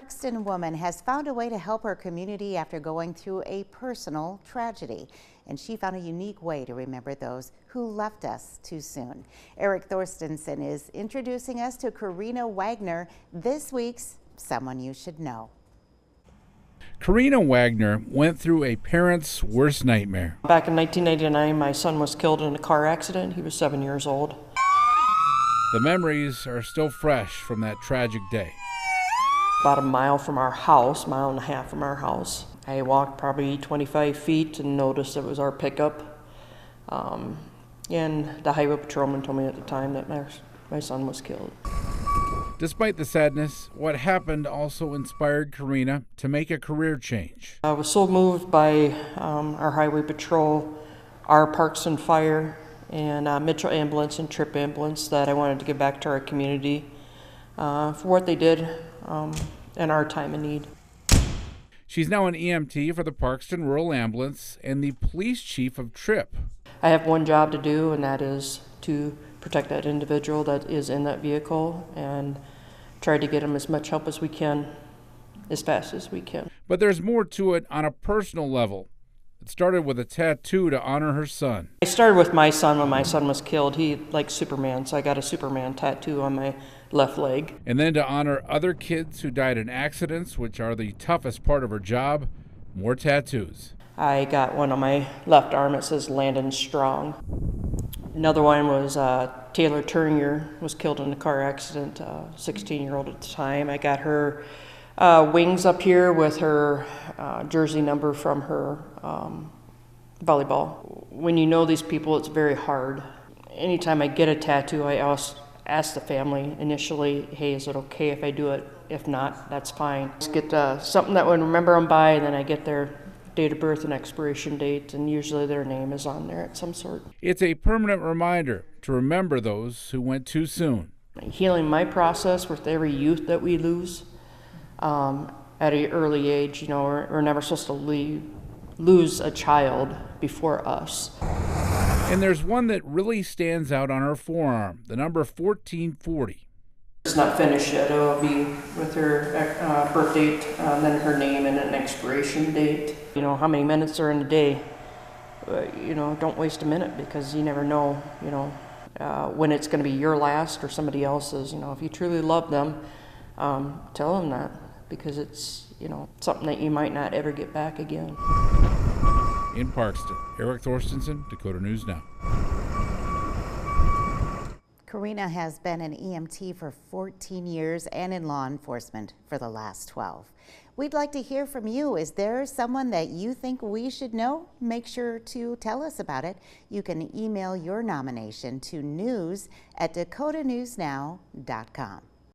Parkston woman has found a way to help her community after going through a personal tragedy. And she found a unique way to remember those who left us too soon. Eric Thorstensen is introducing us to Corrinna Wagner, this week's Someone You Should Know. Corrinna Wagner went through a parent's worst nightmare. Back in 1999, my son was killed in a car accident. He was 7 years old. The memories are still fresh from that tragic day. About a mile from our house, mile and a half from our house. I walked probably 25 feet and noticed it was our pickup. And the highway patrolman told me at the time that my son was killed. Despite the sadness, what happened also inspired Corrinna to make a career change. I was so moved by our highway patrol, our Parkston Fire, and Mitchell Ambulance and Trip Ambulance that I wanted to give back to our community for what they did in our time of need. She's now an EMT for the Parkston Rural Ambulance and the police chief of Trip. I have one job to do, and that is to protect that individual that is in that vehicle and try to get them as much help as we can, as fast as we can. But there's more to it on a personal level. It started with a tattoo to honor her son. I started with my son when my son was killed. He liked Superman, so I got a Superman tattoo on my left leg. And then to honor other kids who died in accidents, which are the toughest part of her job, more tattoos. I got one on my left arm. It says Landon Strong. Another one was Taylor Turnier was killed in a car accident, 16-year-old at the time. I got her wings up here with her jersey number from her volleyball. When you know these people, it's very hard. Anytime I get a tattoo, I ask the family initially, hey, is it okay if I do it? If not, that's fine. Just get something that would remember them by, and then I get their date of birth and expiration date, and usually their name is on there of some sort. It's a permanent reminder to remember those who went too soon. Healing my process with every youth that we lose at an early age. You know, we're never supposed to lose a child before us. And there's one that really stands out on her forearm, the number 1440. It's not finished yet. It will be with her birth date, then her name and an expiration date. You know, how many minutes are in a day? You know, don't waste a minute, because you never know, when it's going to be your last or somebody else's. You know, if you truly love them, tell them that, because it's, something that you might not ever get back again. In Parkston, Eric Thorstensen, Dakota News Now. Corrinna has been an EMT for 14 years and in law enforcement for the last 12. We'd like to hear from you. Is there someone that you think we should know? Make sure to tell us about it. You can email your nomination to news@dakotanewsnow.com.